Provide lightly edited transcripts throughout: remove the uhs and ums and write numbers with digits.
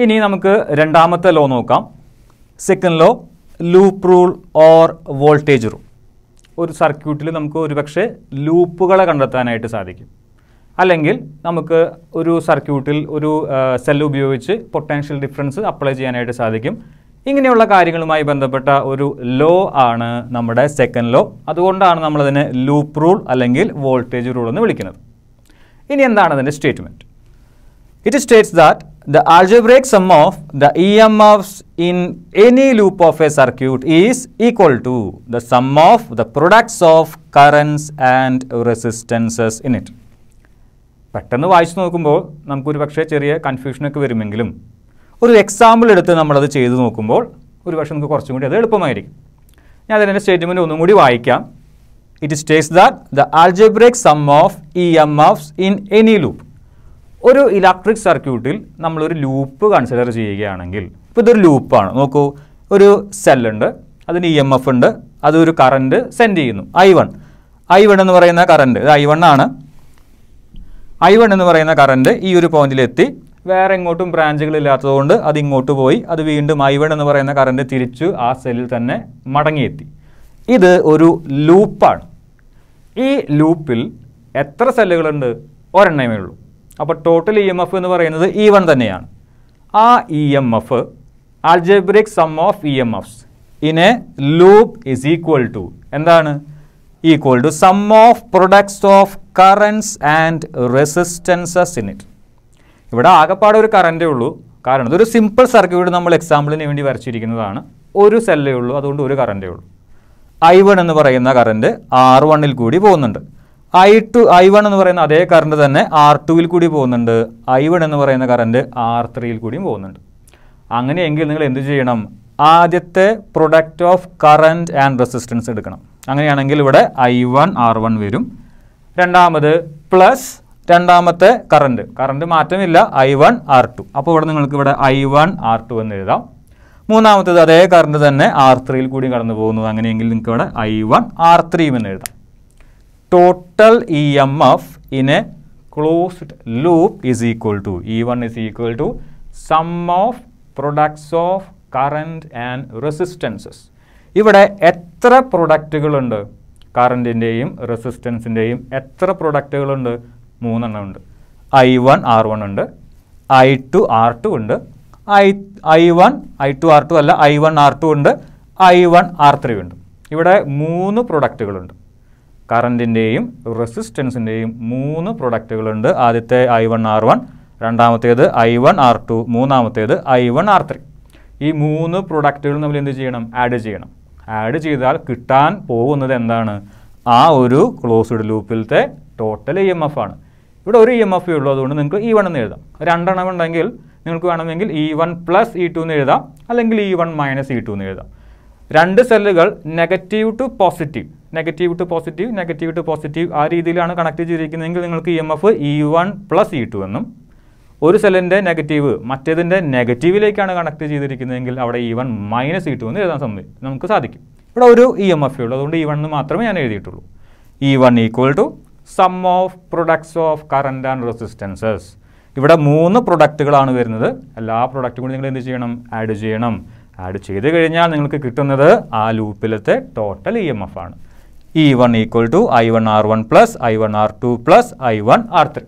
ഇനി നമുക്ക് രണ്ടാമത്തെ ലോ നോക്കാം. Second law, loop rule or voltage rule. ഒരു സർക്യൂട്ടിൽ നമുക്ക് ഒരുപക്ഷെ ലൂപ്പുകളെ കണ്ടെത്താനായിട്ട് സാധിക്കും. അല്ലെങ്കിൽ നമുക്ക് ഒരു സർക്യൂട്ടിൽ ഒരു സെൽ ഉപയോഗിച്ച് പൊട്ടൻഷ്യൽ ഡിഫറൻസ് അപ്ലൈ ചെയ്യാനായിട്ട് സാധിക്കും. ഇങ്ങനെയുള്ള കാര്യങ്ങളുമായി ബന്ധപ്പെട്ട ഒരു ലോ ആണ് നമ്മുടെ സെക്കൻഡ് ലോ. അതുകൊണ്ടാണ് നമ്മളതിനെ ലൂപ്പ് റൂൾ അല്ലെങ്കിൽ വോൾട്ടേജ് റൂൾ എന്ന് വിളിക്കുന്നത്. ഇനി എന്താണ് അതിൻ്റെ statement? It States that the algebraic sum of the EMFs in any loop of a circuit is equal to the sum of the products of currents and resistances in it. പെട്ടെന്ന് വായിച്ചു നോക്കുമ്പോൾ നമുക്കൊരു പക്ഷേ ചെറിയ കൺഫ്യൂഷനൊക്കെ വരുമെങ്കിലും ഒരു എക്സാമ്പിൾ എടുത്ത് നമ്മളത് ചെയ്തു നോക്കുമ്പോൾ ഒരു പക്ഷേ നമുക്ക് കുറച്ചും കൂടി അത് എളുപ്പമായിരിക്കും. ഞാൻ അതിൻ്റെ സ്റ്റേറ്റ്മെൻറ്റ് ഒന്നും കൂടി വായിക്കാം. It States that the algebraic sum of EMFs in any loop. ഒരു ഇലക്ട്രിക് സർക്യൂട്ടിൽ നമ്മളൊരു ലൂപ്പ് കൺസിഡർ ചെയ്യുകയാണെങ്കിൽ, ഇപ്പോൾ ഇതൊരു ലൂപ്പാണ്. നോക്കൂ, ഒരു സെല്ലുണ്ട്, അതിന് EMF ഉണ്ട്, അതൊരു കറണ്ട് സെൻഡ് ചെയ്യുന്നു I1 എന്ന് പറയുന്ന കറണ്ട്, ഇത് I1 ആണ്. I1 എന്ന് പറയുന്ന കറണ്ട് ഈ ഒരു പോയിന്റിലെത്തി, വേറെ എങ്ങോട്ടും ബ്രാഞ്ചുകളില്ലാത്തതുകൊണ്ട് അത് ഇങ്ങോട്ട് പോയി, അത് വീണ്ടും I1 എന്ന് പറയുന്ന കറണ്ട് തിരിച്ചു ആ സെല്ലിൽ തന്നെ മടങ്ങിയെത്തി. ഇത് ഒരു ലൂപ്പാണ്. ഈ ലൂപ്പിൽ എത്ര സെല്ലുകളുണ്ട്? ഒരെണ്ണമേ ഉള്ളൂ. അപ്പോൾ ടോട്ടൽ EMF എന്ന് പറയുന്നത് E1 തന്നെയാണ്. ആ EMF, algebraic sum of EMFs in a loop is equal to എന്താണ്? Equal to sum of products of currents and resistances in it. ഇവിടെ ആകെപ്പാടെ ഒരു കറണ്ടേ ഉള്ളൂ. കാരണം ഇതൊരു സിമ്പിൾ സർക്യൂട്ട് നമ്മൾ എക്സാമ്പിളിന് വേണ്ടി വരച്ചിരിക്കുന്നതാണ്. ഒരു സെല്ലേ ഉള്ളൂ, അതുകൊണ്ട് ഒരു കറണ്ടേ ഉള്ളൂ. I1 എന്ന് പറയുന്ന കറണ്ട് R1ൽ കൂടി പോകുന്നുണ്ട്. I1 എന്ന് പറയുന്ന അതേ കറണ്ട് തന്നെ R2ൽ കൂടി പോകുന്നുണ്ട്. I1 എന്ന് പറയുന്ന കറണ്ട് R3ൽ കൂടിയും പോകുന്നുണ്ട്. അങ്ങനെയെങ്കിൽ നിങ്ങൾ എന്ത് ചെയ്യണം? ആദ്യത്തെ product of current and resistance എടുക്കണം. അങ്ങനെയാണെങ്കിൽ ഇവിടെ I1 R1 വരും. രണ്ടാമത് പ്ലസ് രണ്ടാമത്തെ കറണ്ട് മാറ്റമില്ല, I1 R2. അപ്പോൾ ഇവിടെ നിങ്ങൾക്ക് ഇവിടെ I1 R2 എന്ന് എഴുതാം. മൂന്നാമത്തേത് അതേ കറണ്ട് തന്നെ R3ൽ കൂടി കടന്നു പോകുന്നു. അങ്ങനെയെങ്കിൽ നിങ്ങൾക്ക് ഇവിടെ I1 R3 എന്ന് എഴുതാം. Total EMF in a closed loop is equal to E1 is equal to sum of products of current and resistances. ഇവിടെ എത്ര പ്രൊഡക്റ്റുകളുണ്ട്? കറണ്ടിൻ്റെയും റെസിസ്റ്റൻസിൻ്റെയും എത്ര പ്രൊഡക്റ്റുകളുണ്ട്? 3 എണ്ണം ഉണ്ട്. I1 R1 ഉണ്ട്, I2 R2 ഉണ്ട്, I2 R2 അല്ല, I1 R2 ഉണ്ട്, I1 R3 ഉണ്ട്. ഇവിടെ 3 പ്രൊഡക്റ്റുകളുണ്ട്. കറണ്ടിൻ്റെയും റെസിസ്റ്റൻസിൻ്റെയും 3 പ്രൊഡക്റ്റുകളുണ്ട്. ആദ്യത്തെ I1 R1, രണ്ടാമത്തേത് I1 R2, മൂന്നാമത്തേത് I1 R3. ഈ 3 പ്രൊഡക്റ്റുകൾ നമ്മൾ എന്ത് ചെയ്യണം? ആഡ് ചെയ്യണം. ആഡ് ചെയ്താൽ കിട്ടാൻ പോകുന്നത് എന്താണ്? ആ ഒരു ക്ലോസ്ഡ് ലൂപ്പിലത്തെ ടോട്ടൽ EMF ആണ്. ഇവിടെ ഒരു EMF ഉള്ളൂ, അതുകൊണ്ട് നിങ്ങൾക്ക് E1 എന്ന് എഴുതാം. 2 എണ്ണം ഉണ്ടെങ്കിൽ നിങ്ങൾക്ക് വേണമെങ്കിൽ E1 പ്ലസ് E2 എന്ന് എഴുതാം, അല്ലെങ്കിൽ E1 മൈനസ് E2 എന്ന് എഴുതാം. 2 സെല്ലുകൾ നെഗറ്റീവ് ടു പോസിറ്റീവ് ആ രീതിയിലാണ് കണക്ട് ചെയ്തിരിക്കുന്നതെങ്കിൽ നിങ്ങൾക്ക് EMF E1 പ്ലസ് E2 എന്നും, ഒരു സെല്ലിൻ്റെ നെഗറ്റീവ് മറ്റേതിൻ്റെ നെഗറ്റീവിലേക്കാണ് കണക്ട് ചെയ്തിരിക്കുന്നതെങ്കിൽ അവിടെ E1 മൈനസ് E2 എന്ന് എഴുതാൻ നമുക്ക് സാധിക്കും. ഇവിടെ ഒരു EMF ഉള്ളൂ, അതുകൊണ്ട് E1 എന്ന് മാത്രമേ ഞാൻ എഴുതിയിട്ടുള്ളൂ. E1 equal to sum of products of current and resistances. ഇവിടെ 3 പ്രൊഡക്റ്റുകളാണ് വരുന്നത്. എല്ലാ പ്രൊഡക്റ്റും കൂടി നിങ്ങൾ എന്ത് ചെയ്യണം? ആഡ് ചെയ്യണം. ആഡ് ചെയ്ത് കഴിഞ്ഞാൽ നിങ്ങൾക്ക് കിട്ടുന്നത് ആ ലൂപ്പിലത്തെ ടോട്ടൽ EMF ആണ്. E1 equal to I1 R1 plus I1 R2 plus I1 R3.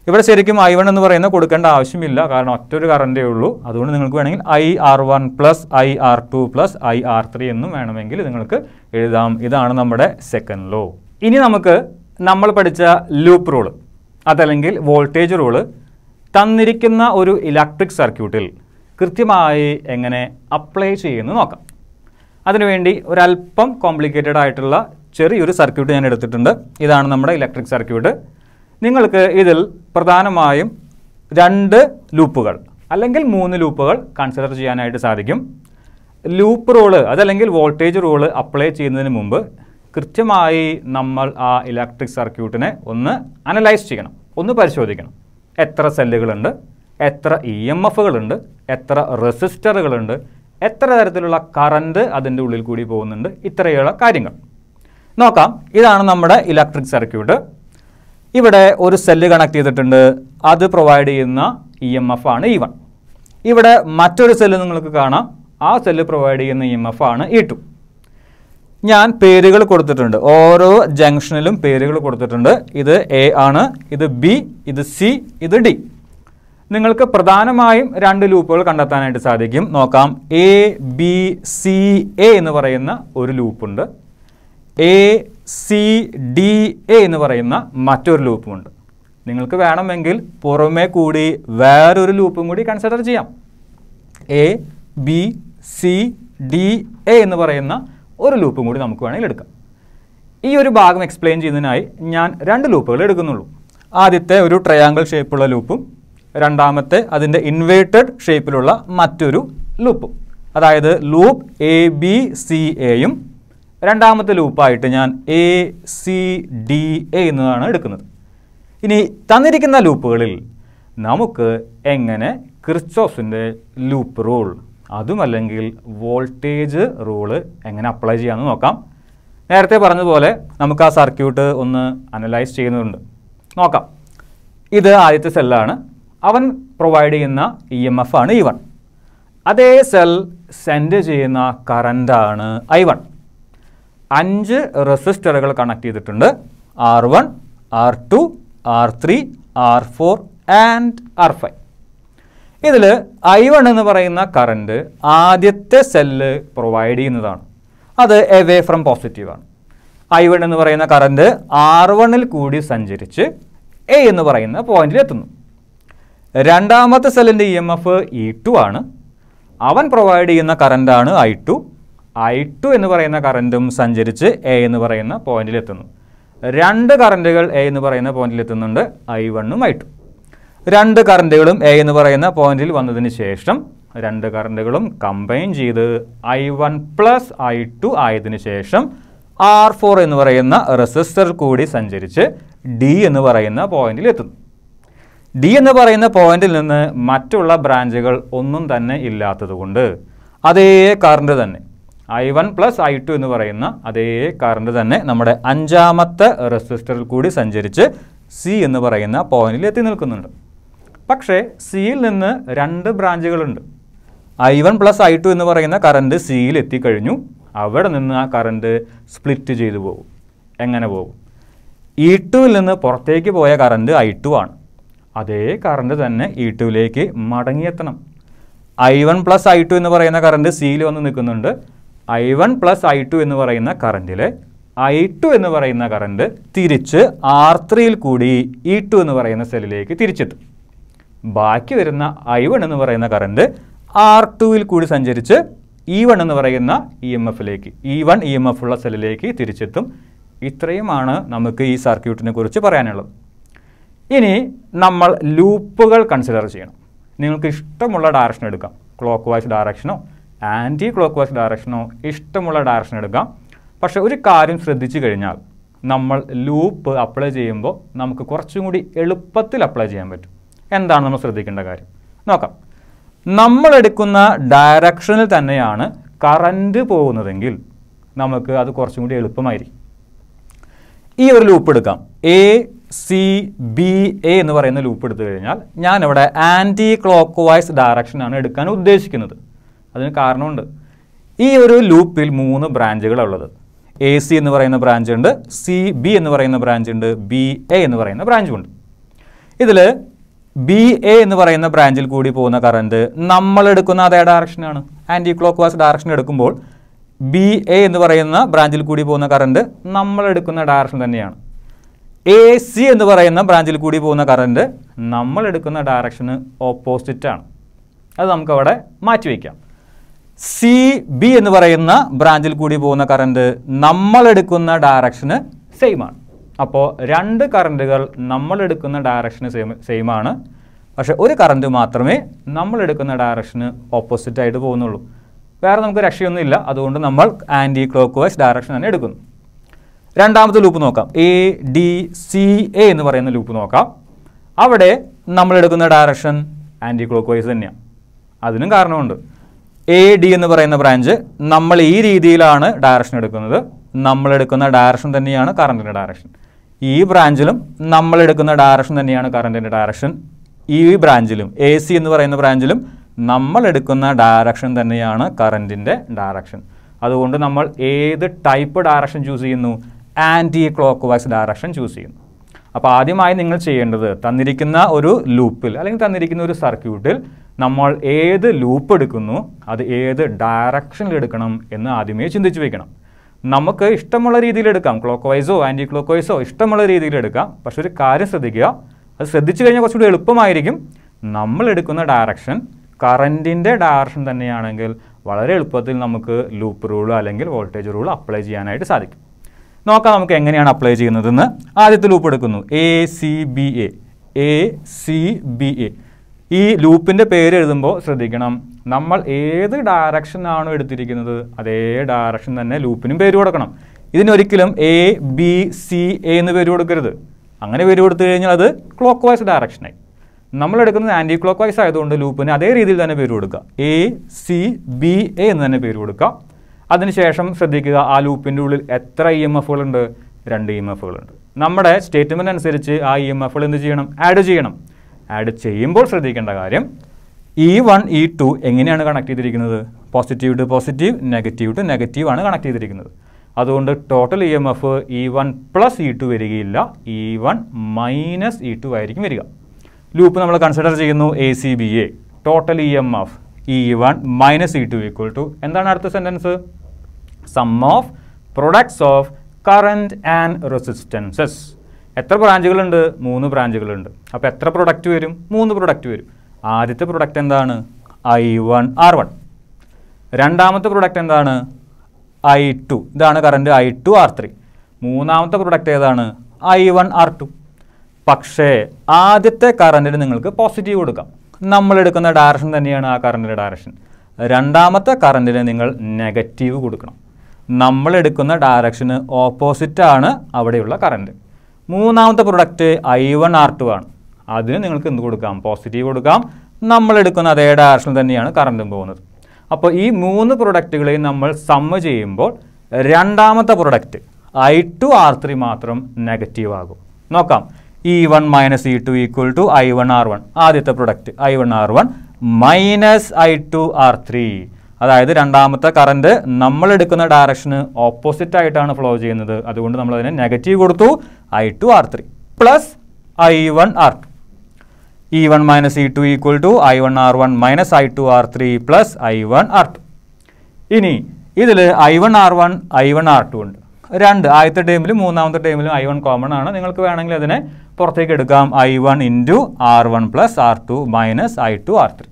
ഇവിടെ ശരിക്കും I1 എന്ന് പറയുന്നത് കൊടുക്കേണ്ട ആവശ്യമില്ല, കാരണം ഒറ്റൊരു കറണ്ടേ ഉള്ളൂ. അതുകൊണ്ട് നിങ്ങൾക്ക് വേണമെങ്കിൽ IR1 plus IR2 plus IR3 എന്നും വേണമെങ്കിൽ നിങ്ങൾക്ക് എഴുതാം. ഇതാണ് നമ്മുടെ സെക്കൻഡ് ലോ. ഇനി നമുക്ക് നമ്മൾ പഠിച്ച ലൂപ്പ് റൂള് അതല്ലെങ്കിൽ വോൾട്ടേജ് റൂള് തന്നിരിക്കുന്ന ഒരു ഇലക്ട്രിക് സർക്യൂട്ടിൽ കൃത്യമായി എങ്ങനെ അപ്ലൈ ചെയ്യുന്നു നോക്കാം. അതിനുവേണ്ടി ഒരല്പം കോംപ്ലിക്കേറ്റഡ് ആയിട്ടുള്ള ചെറിയൊരു സർക്യൂട്ട് ഞാൻ എടുത്തിട്ടുണ്ട്. ഇതാണ് നമ്മുടെ ഇലക്ട്രിക് സർക്യൂട്ട്. നിങ്ങൾക്ക് ഇതിൽ പ്രധാനമായും 2 ലൂപ്പുകൾ അല്ലെങ്കിൽ 3 ലൂപ്പുകൾ കൺസിഡർ ചെയ്യാനായിട്ട് സാധിക്കും. ലൂപ്പ് റൂള് അതല്ലെങ്കിൽ വോൾട്ടേജ് റൂള് അപ്ലൈ ചെയ്യുന്നതിന് മുമ്പ് കൃത്യമായി നമ്മൾ ആ ഇലക്ട്രിക് സർക്യൂട്ടിനെ ഒന്ന് അനലൈസ് ചെയ്യണം, ഒന്ന് പരിശോധിക്കണം. എത്ര സെല്ലുകളുണ്ട്, എത്ര EMFകളുണ്ട്, എത്ര റെസിസ്റ്ററുകളുണ്ട്, എത്ര തരത്തിലുള്ള കറണ്ട് അതിൻ്റെ ഉള്ളിൽ കൂടി പോകുന്നുണ്ട്, ഇത്രയുള്ള കാര്യങ്ങൾ നോക്കാം. ഇതാണ് നമ്മുടെ ഇലക്ട്രിക് സർക്യൂട്ട്. ഇവിടെ ഒരു സെല്ല് കണക്ട് ചെയ്തിട്ടുണ്ട്. അത് പ്രൊവൈഡ് ചെയ്യുന്ന EMF ആണ് E1. ഇവിടെ മറ്റൊരു സെല്ല് നിങ്ങൾക്ക് കാണാം. ആ സെല്ല് പ്രൊവൈഡ് ചെയ്യുന്ന EMF ആണ് E2. ഞാൻ പേരുകൾ കൊടുത്തിട്ടുണ്ട്. ഓരോ ജംഗ്ഷനിലും പേരുകൾ കൊടുത്തിട്ടുണ്ട്. ഇത് A ആണ്, ഇത് B, ഇത് C, ഇത് D. നിങ്ങൾക്ക് പ്രധാനമായും 2 ലൂപ്പുകൾ കണ്ടെത്താനായിട്ട് സാധിക്കും. നോക്കാം. A, B, C, A എന്ന് പറയുന്ന ഒരു ലൂപ്പുണ്ട്. A, C, D, A എന്ന് പറയുന്ന മറ്റൊരു ലൂപ്പുമുണ്ട്. നിങ്ങൾക്ക് വേണമെങ്കിൽ പുറമേ കൂടി വേറൊരു ലൂപ്പും കൂടി കൺസിഡർ ചെയ്യാം. A, B, C, D, A എന്ന് പറയുന്ന ഒരു ലൂപ്പും കൂടി നമുക്ക് വേണമെങ്കിൽ എടുക്കാം. ഈ ഒരു ഭാഗം എക്സ്പ്ലെയിൻ ചെയ്യുന്നതിനായി ഞാൻ 2 ലൂപ്പുകൾ എടുക്കുന്നുള്ളൂ. ആദ്യത്തെ ഒരു ട്രയാങ്കിൾ ഷേപ്പുള്ള ലൂപ്പും രണ്ടാമത്തെ അതിൻ്റെ ഇൻവേർട്ടഡ് ഷേപ്പിലുള്ള മറ്റൊരു ലൂപ്പും. അതായത് ലൂപ്പ് ABCAയും രണ്ടാമത്തെ ലൂപ്പായിട്ട് ഞാൻ ACDA എന്നതാണ് എടുക്കുന്നത്. ഇനി തന്നിരിക്കുന്ന ലൂപ്പുകളിൽ നമുക്ക് എങ്ങനെ കിർച്ചോഫിൻ്റെ ലൂപ്പ് റൂൾ അതുമല്ലെങ്കിൽ വോൾട്ടേജ് റൂള് എങ്ങനെ അപ്ലൈ ചെയ്യാമെന്ന് നോക്കാം. നേരത്തെ പറഞ്ഞതുപോലെ നമുക്ക് ആ സർക്യൂട്ട് ഒന്ന് അനലൈസ് ചെയ്യുന്നുണ്ട്. നോക്കാം. ഇത് ആദ്യത്തെ സെല്ലാണ്. അവൻ പ്രൊവൈഡ് ചെയ്യുന്ന EMF ആണ് E1. അതേ സെൽ സെൻഡ് ചെയ്യുന്ന കറൻ്റാണ് I1. 5 റെസിസ്റ്ററുകൾ കണക്ട് ചെയ്തിട്ടുണ്ട്. R1, R2, R3, R4 and R5. ഇതിൽ I1 എന്ന് പറയുന്ന കറണ്ട് ആദ്യത്തെ സെല്ല് പ്രൊവൈഡ് ചെയ്യുന്നതാണ്. അത് എവേ ഫ്രം പോസിറ്റീവാണ്. I1 എന്ന് പറയുന്ന കറണ്ട് R1ൽ കൂടി സഞ്ചരിച്ച് A എന്ന് പറയുന്ന പോയിന്റിൽ എത്തുന്നു. രണ്ടാമത്തെ സെല്ലിൻ്റെ EMF E2 ആണ്. അവൻ പ്രൊവൈഡ് ചെയ്യുന്ന കറണ്ടാണ് I2. I2 എന്ന് പറയുന്ന കറണ്ടും സഞ്ചരിച്ച് A എന്ന് പറയുന്ന പോയിന്റിൽ എത്തുന്നു. 2 കറണ്ടുകൾ A എന്ന് പറയുന്ന പോയിന്റിൽ എത്തുന്നുണ്ട്, I1ഉം I2. 2 കറണ്ടുകളും A എന്ന് പറയുന്ന പോയിന്റിൽ വന്നതിന് ശേഷം 2 കറണ്ടുകളും കമ്പൈൻ ചെയ്ത് I1 പ്ലസ് I2 ആയതിനു ശേഷം R4 എന്ന് പറയുന്ന റെസിസ്റ്റർ കൂടി സഞ്ചരിച്ച് D എന്ന് പറയുന്ന പോയിന്റിൽ എത്തുന്നു. D എന്ന് പറയുന്ന പോയിന്റിൽ നിന്ന് മറ്റുള്ള ബ്രാഞ്ചുകൾ ഒന്നും തന്നെ ഇല്ലാത്തതുകൊണ്ട് അതേ കറണ്ട് തന്നെ I1 പ്ലസ് I2 എന്ന് പറയുന്ന അതേ കറണ്ട് തന്നെ നമ്മുടെ 5ാമത്തെ റെസിസ്റ്ററിൽ കൂടി സഞ്ചരിച്ച് C എന്ന് പറയുന്ന പോയിന്റിൽ എത്തി നിൽക്കുന്നുണ്ട്. പക്ഷേ സിയിൽ നിന്ന് 2 ബ്രാഞ്ചുകളുണ്ട്. I1 പ്ലസ് I2 എന്ന് പറയുന്ന കറണ്ട് സിയിൽ എത്തിക്കഴിഞ്ഞു. അവിടെ നിന്ന് ആ കറണ്ട് സ്പ്ലിറ്റ് ചെയ്തു പോകും. എങ്ങനെ പോകും? E2ൽ നിന്ന് പുറത്തേക്ക് പോയ കറണ്ട് I2 ആണ്. അതേ കറണ്ട് തന്നെ E2ലേക്ക് മടങ്ങിയെത്തണം. I1 പ്ലസ് I2 എന്ന് പറയുന്ന കറണ്ട് സിയിൽ വന്ന് നിൽക്കുന്നുണ്ട്. I1 പ്ലസ് I2 എന്ന് പറയുന്ന കറണ്ടിൽ I2 എന്ന് പറയുന്ന കറണ്ട് തിരിച്ച് R3യിൽ കൂടി E2 എന്ന് പറയുന്ന സെല്ലിലേക്ക് തിരിച്ചെത്തും. ബാക്കി വരുന്ന I1 എന്ന് പറയുന്ന കറണ്ട് R2യിൽ കൂടി സഞ്ചരിച്ച് E1 എന്ന് പറയുന്ന EMFലേക്ക് E1 EMF ഉള്ള സെല്ലിലേക്ക് തിരിച്ചെത്തും. ഇത്രയുമാണ് നമുക്ക് ഈ സർക്യൂട്ടിനെ കുറിച്ച് പറയാനുള്ളത്. ഇനി നമ്മൾ ലൂപ്പുകൾ കൺസിഡർ ചെയ്യണം. നിങ്ങൾക്ക് ഇഷ്ടമുള്ള ഡയറക്ഷൻ എടുക്കാം. ക്ലോക്ക് വൈസ് ഡയറക്ഷനോ ആൻറ്റി ക്ലോക്ക് വൈസ് ഡയറക്ഷനോ ഇഷ്ടമുള്ള ഡയറക്ഷൻ എടുക്കാം. പക്ഷേ ഒരു കാര്യം ശ്രദ്ധിച്ചു കഴിഞ്ഞാൽ നമ്മൾ ലൂപ്പ് അപ്ലൈ ചെയ്യുമ്പോൾ നമുക്ക് കുറച്ചും കൂടി എളുപ്പത്തിൽ അപ്ലൈ ചെയ്യാൻ പറ്റും. എന്താണ് നമ്മൾ ശ്രദ്ധിക്കേണ്ട കാര്യം നോക്കാം. നമ്മളെടുക്കുന്ന ഡയറക്ഷനിൽ തന്നെയാണ് കറണ്ട് പോകുന്നതെങ്കിൽ നമുക്ക് അത് കുറച്ചും കൂടി എളുപ്പമായിരിക്കും. ഈ ഒരു ലൂപ്പ് എടുക്കാം. ACBA എന്ന് പറയുന്ന ലൂപ്പ് എടുത്തു കഴിഞ്ഞാൽ ഞാനിവിടെ ആൻറ്റി ക്ലോക്ക് വൈസ് ഡയറക്ഷനാണ് എടുക്കാൻ ഉദ്ദേശിക്കുന്നത്. അതിന് കാരണമുണ്ട്. ഈ ഒരു ലൂപ്പിൽ 3 ബ്രാഞ്ചുകളുള്ളത്. AC എന്ന് പറയുന്ന ബ്രാഞ്ച് ഉണ്ട്, CB എന്ന് പറയുന്ന ബ്രാഞ്ച് ഉണ്ട്, BA എന്ന് പറയുന്ന ബ്രാഞ്ചുമുണ്ട്. ഇതിൽ BA എന്ന് പറയുന്ന ബ്രാഞ്ചിൽ കൂടി പോകുന്ന കറണ്ട് നമ്മളെടുക്കുന്ന അതേ ഡയറക്ഷനാണ്. ആൻറ്റി ക്ലോക്ക് വൈസ് ഡയറക്ഷൻ എടുക്കുമ്പോൾ BA എന്ന് പറയുന്ന ബ്രാഞ്ചിൽ കൂടി പോകുന്ന കറണ്ട് നമ്മളെടുക്കുന്ന ഡയറക്ഷൻ തന്നെയാണ്. AC എന്ന് പറയുന്ന ബ്രാഞ്ചിൽ കൂടി പോകുന്ന കറണ്ട് നമ്മളെടുക്കുന്ന ഡയറക്ഷന് ഓപ്പോസിറ്റാണ്. അത് നമുക്കവിടെ മാറ്റിവെക്കാം. CB എന്ന് പറയുന്ന ബ്രാഞ്ചിൽ കൂടി പോകുന്ന കറണ്ട് നമ്മളെടുക്കുന്ന ഡയറക്ഷന് സെയിമാണ്. അപ്പോൾ 2 കറണ്ടുകൾ നമ്മളെടുക്കുന്ന ഡയറക്ഷന് സെയിമാണ്. പക്ഷേ ഒരു കറണ്ട് മാത്രമേ നമ്മളെടുക്കുന്ന ഡയറക്ഷന് ഓപ്പോസിറ്റായിട്ട് പോകുന്നുള്ളൂ. വേറെ നമുക്ക് രക്ഷയൊന്നുമില്ല. അതുകൊണ്ട് നമ്മൾ ആൻറ്റി ക്ലോക്ക് വൈസ് ഡയറക്ഷൻ തന്നെ എടുക്കുന്നു. രണ്ടാമത്തെ ലൂപ്പ് നോക്കാം. ADCA എന്ന് പറയുന്ന ലൂപ്പ് നോക്കാം. അവിടെ നമ്മളെടുക്കുന്ന ഡയറക്ഷൻ ആൻറ്റി ക്ലോക്ക് വൈസ് തന്നെയാണ്. അതിനും കാരണമുണ്ട്. AD എന്ന് പറയുന്ന ബ്രാഞ്ച് നമ്മൾ ഈ രീതിയിലാണ് ഡയറക്ഷൻ എടുക്കുന്നത്. നമ്മളെടുക്കുന്ന ഡയറക്ഷൻ തന്നെയാണ് കറണ്ടിൻ്റെ ഡയറക്ഷൻ. ഈ ബ്രാഞ്ചിലും നമ്മളെടുക്കുന്ന ഡയറക്ഷൻ തന്നെയാണ് കറണ്ടിൻ്റെ ഡയറക്ഷൻ. ഈ ബ്രാഞ്ചിലും AC എന്ന് പറയുന്ന ബ്രാഞ്ചിലും നമ്മൾ എടുക്കുന്ന ഡയറക്ഷൻ തന്നെയാണ് കറൻറ്റിൻ്റെ ഡയറക്ഷൻ. അതുകൊണ്ട് നമ്മൾ ഏത് ടൈപ്പ് ഡയറക്ഷൻ ചൂസ് ചെയ്യുന്നു? Anticlockwise direction choose ചെയ്യുന്നു. അപ്പോൾ ആദ്യമായി നിങ്ങൾ ചെയ്യേണ്ടത് തന്നിരിക്കുന്ന ഒരു ലൂപ്പിൽ അല്ലെങ്കിൽ തന്നിരിക്കുന്ന ഒരു സർക്യൂട്ടിൽ നമ്മൾ ഏത് ലൂപ്പ് എടുക്കുന്നു അത് ഏത് ഡയറക്ഷനിൽ എടുക്കണം എന്ന് ആദ്യമേ ചിന്തിച്ച് വയ്ക്കണം. നമുക്ക് ഇഷ്ടമുള്ള രീതിയിൽ എടുക്കാം, ക്ലോക്ക് വൈസോ ആൻറ്റി ക്ലോക്ക് വൈസോ ഇഷ്ടമുള്ള രീതിയിൽ എടുക്കാം. പക്ഷെ ഒരു കാര്യം ശ്രദ്ധിക്കുക, അത് ശ്രദ്ധിച്ചു കഴിഞ്ഞാൽ കുറച്ചുകൂടി എളുപ്പമായിരിക്കും. നമ്മൾ എടുക്കുന്ന ഡയറക്ഷൻ കറൻറ്റിൻ്റെ ഡയറക്ഷൻ തന്നെയാണെങ്കിൽ വളരെ എളുപ്പത്തിൽ നമുക്ക് ലൂപ്പ് റൂൾ അല്ലെങ്കിൽ വോൾട്ടേജ് റൂൾ അപ്ലൈ ചെയ്യാനായിട്ട് സാധിക്കും. നോക്കാം നമുക്ക് എങ്ങനെയാണ് അപ്ലൈ ചെയ്യുന്നതെന്ന്. ആദ്യത്തെ ലൂപ്പ് എടുക്കുന്നു, ACBA. ഈ ലൂപ്പിൻ്റെ പേര് എഴുതുമ്പോൾ ശ്രദ്ധിക്കണം, നമ്മൾ ഏത് ഡയറക്ഷനാണോ എടുത്തിരിക്കുന്നത് അതേ ഡയറക്ഷൻ തന്നെ ലൂപ്പിനും പേര് കൊടുക്കണം. ഇതിനൊരിക്കലും ABC എന്ന് പേര് കൊടുക്കരുത്. അങ്ങനെ പേര് കൊടുത്തു കഴിഞ്ഞാൽ അത് ക്ലോക്ക് വൈസ് ഡയറക്ഷനായി. നമ്മൾ എടുക്കുന്നത് ആൻറ്റി ക്ലോക്ക് വൈസ് ആയതുകൊണ്ട് ലൂപ്പിന് അതേ രീതിയിൽ തന്നെ പേര് കൊടുക്കുക, ACBA എന്ന് തന്നെ പേര് കൊടുക്കുക. അതിനുശേഷം ശ്രദ്ധിക്കുക, ആ ലൂപ്പിൻ്റെ ഉള്ളിൽ എത്ര EMFകളുണ്ട്? 2 EMFകളുണ്ട്. നമ്മുടെ സ്റ്റേറ്റ്മെൻറ്റ് അനുസരിച്ച് ആ EMFകൾ എന്ത് ചെയ്യണം? ആഡ് ചെയ്യണം. ആഡ് ചെയ്യുമ്പോൾ ശ്രദ്ധിക്കേണ്ട കാര്യം, E1 E2 എങ്ങനെയാണ് കണക്ട് ചെയ്തിരിക്കുന്നത്? Positive to positive, negative to negative ആണ് കണക്ട് ചെയ്തിരിക്കുന്നത്. അതുകൊണ്ട് total EMF E1 plus E2 വരികയില്ല, E1 മൈനസ് E2 ആയിരിക്കും വരിക. ലൂപ്പ് നമ്മൾ കൺസിഡർ ചെയ്യുന്നു ACBA. Total EMF E1 minus E2 equal to എന്താണ് അടുത്ത sentence? Sum of products of current and resistances. എത്ര ബ്രാഞ്ചുകളുണ്ട്? 3 ബ്രാഞ്ചുകളുണ്ട്. അപ്പോൾ എത്ര പ്രൊഡക്റ്റ് വരും? 3 പ്രൊഡക്റ്റ് വരും. ആദ്യത്തെ പ്രൊഡക്റ്റ് എന്താണ്? I1 R1. രണ്ടാമത്തെ പ്രൊഡക്റ്റ് എന്താണ്? I2. ഇതാണ് കറൻറ്റ് I2 R3. മൂന്നാമത്തെ പ്രൊഡക്റ്റ് ഏതാണ്? I1 R2. പക്ഷേ ആദ്യത്തെ കറൻറ്റിന് നിങ്ങൾക്ക് പോസിറ്റീവ് കൊടുക്കാം. നമ്മളെടുക്കുന്ന ഡയറക്ഷൻ തന്നെയാണ് ആ കറൻറ്റിൻ്റെ ഡയറക്ഷൻ. രണ്ടാമത്തെ കറൻറ്റിന് നിങ്ങൾ നെഗറ്റീവ് കൊടുക്കണം. നമ്മളെടുക്കുന്ന ഡയറക്ഷന് ഓപ്പോസിറ്റാണ് അവിടെയുള്ള കറൻറ്റ്. മൂന്നാമത്തെ പ്രൊഡക്റ്റ് I1 R2 ആണ്. അതിന് നിങ്ങൾക്ക് എന്ത് കൊടുക്കാം? പോസിറ്റീവ് കൊടുക്കാം. നമ്മളെടുക്കുന്ന അതേ ഡയറക്ഷനിൽ തന്നെയാണ് കറൻറ്റും പോകുന്നത്. അപ്പോൾ ഈ 3 പ്രൊഡക്റ്റുകളെയും നമ്മൾ സമ്മ് ചെയ്യുമ്പോൾ രണ്ടാമത്തെ പ്രൊഡക്റ്റ് I2 R3 മാത്രം നെഗറ്റീവ് ആകും. നോക്കാം, E1 minus E2 equal to I1 R1. ആദ്യത്തെ product I1 R1 minus I2 R3. അതായത് രണ്ടാമത്തെ കറൻറ്റ് നമ്മളെടുക്കുന്ന ഡയറക്ഷന് ഓപ്പോസിറ്റ് ആയിട്ടാണ് ഫ്ലോ ചെയ്യുന്നത്. അതുകൊണ്ട് നമ്മൾ അതിനെ നെഗറ്റീവ് കൊടുത്തു, I2 R3 plus I1 R2. E1 minus E2 equal to I1 R1 minus I2 R3 plus I1 R2. ഇനി ഇതിൽ I1 R1 I1 R2 ഉണ്ട്. ആദ്യത്തെ ടേമിലും മൂന്നാമത്തെ ടേമിലും I1 കോമൺ ആണ്. നിങ്ങൾക്ക് വേണമെങ്കിൽ അതിനെ പുറത്തേക്ക് എടുക്കാം. I1 into R1 plus R2 minus I2 R3.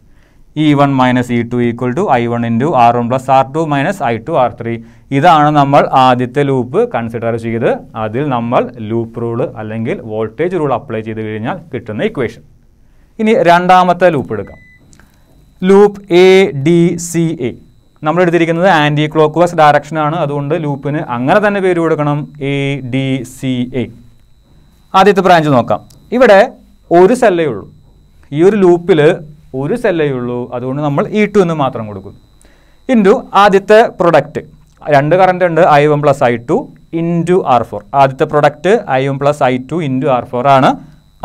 E1 minus E2 equal to I1 into R1 plus R2 minus I2 R3. ഇതാണ് നമ്മൾ ആദ്യത്തെ ലൂപ്പ് കൺസിഡർ ചെയ്ത് അതിൽ നമ്മൾ ലൂപ്പ് റൂള് അല്ലെങ്കിൽ വോൾട്ടേജ് റൂൾ അപ്ലൈ ചെയ്ത് കഴിഞ്ഞാൽ കിട്ടുന്ന ഇക്വേഷൻ. ഇനി രണ്ടാമത്തെ ലൂപ്പ് എടുക്കാം. Loop ADCA. നമ്മൾ എടുത്തിരിക്കുന്നത് ആൻറ്റി ക്ലോക്ക് വൈസ് ഡയറക്ഷനാണ്. അതുകൊണ്ട് ലൂപ്പിന് അങ്ങനെ തന്നെ പേര് കൊടുക്കണം, ADCA. ആദ്യത്തെ ബ്രാഞ്ച് നോക്കാം. ഇവിടെ ഒരു സെല്ലേ ഉള്ളൂ. ഈ ഒരു ലൂപ്പിൽ ഒരു സെല്ലേ ഉള്ളൂ. അതുകൊണ്ട് നമ്മൾ E2 എന്ന് മാത്രം കൊടുക്കുന്നു. ഇൻറ്റു ആദ്യത്തെ പ്രൊഡക്റ്റ് 2 കറൻറ്റ് ഉണ്ട്, I1 plus I2 into R4. ആദ്യത്തെ product I1 plus I2 into R4 ആണ്.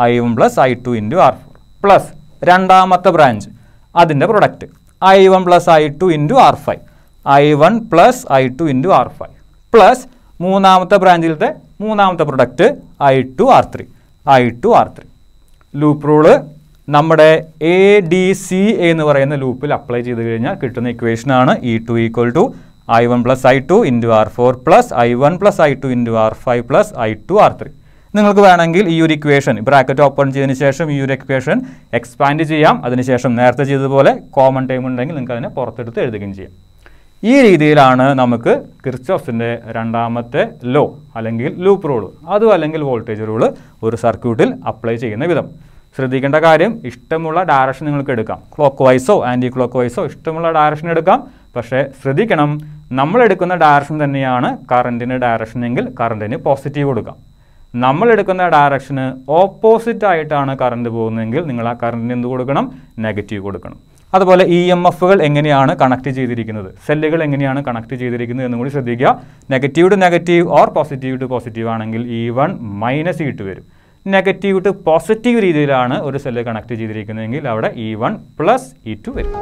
I1 plus I2 into R4 plus രണ്ടാമത്തെ ബ്രാഞ്ച് അതിൻ്റെ product I1 plus I2 into R5. I1 plus I2 into R5 plus മൂന്നാമത്തെ ബ്രാഞ്ചിലത്തെ മൂന്നാമത്തെ product I2 R3. Loop rule നമ്മുടെ ADCA എന്ന് പറയുന്ന ലൂപ്പിൽ അപ്ലൈ ചെയ്ത് കഴിഞ്ഞാൽ കിട്ടുന്ന ഇക്വേഷനാണ് E2 equal to I1 plus I2 into R4 plus I1 plus I2 into R5 plus I2 R3. നിങ്ങൾക്ക് വേണമെങ്കിൽ ഈ ഒരു ഇക്വേഷൻ ബ്രാക്കറ്റ് ഓപ്പൺ ചെയ്തതിന് ശേഷം ഈ ഒരു ഇക്വേഷൻ എക്സ്പാൻഡ് ചെയ്യാം. അതിനുശേഷം നേരത്തെ ചെയ്തതുപോലെ കോമൺ ടൈം ഉണ്ടെങ്കിൽ നിങ്ങൾക്ക് അതിനെ പുറത്തെടുത്ത് എഴുതുകയും ചെയ്യാം. ഈ രീതിയിലാണ് നമുക്ക് കിർച്ചോഫിൻ്റെ രണ്ടാമത്തെ ലോ അല്ലെങ്കിൽ ലൂപ്പ് റൂൾ അതും അല്ലെങ്കിൽ വോൾട്ടേജ് റൂൾ ഒരു സർക്യൂട്ടിൽ അപ്ലൈ ചെയ്യുന്ന വിധം. ശ്രദ്ധിക്കേണ്ട കാര്യം, ഇഷ്ടമുള്ള ഡയറക്ഷൻ നിങ്ങൾക്ക് എടുക്കാം. ക്ലോക്ക് വൈസോ ആൻറ്റി ക്ലോക്ക് വൈസോ ഇഷ്ടമുള്ള ഡയറക്ഷൻ എടുക്കാം. പക്ഷേ ശ്രദ്ധിക്കണം, നമ്മളെടുക്കുന്ന ഡയറക്ഷൻ തന്നെയാണ് കറൻറ്റിന് ഡയറക്ഷൻ എങ്കിൽ കറൻറ്റിന് പോസിറ്റീവ് കൊടുക്കാം. നമ്മളെടുക്കുന്ന ഡയറക്ഷന് ഓപ്പോസിറ്റ് ആയിട്ടാണ് കറൻറ്റ് പോകുന്നതെങ്കിൽ നിങ്ങൾ ആ കറൻറ്റിന് എന്ത് കൊടുക്കണം? നെഗറ്റീവ് കൊടുക്കണം. അതുപോലെ EMFകൾ എങ്ങനെയാണ് കണക്ട് ചെയ്തിരിക്കുന്നത്, സെല്ലുകൾ എങ്ങനെയാണ് കണക്ട് ചെയ്തിരിക്കുന്നത് എന്നും കൂടി ശ്രദ്ധിക്കുക. Negative to negative or positive to positive ആണെങ്കിൽ E1 മൈനസ് E2 വരും. നെഗറ്റീവ് ടു പോസിറ്റീവ് രീതിയിലാണ് ഒരു സെല്ല് കണക്ട് ചെയ്തിരിക്കുന്നതെങ്കിൽ അവിടെ E1 പ്ലസ് E2 വരും.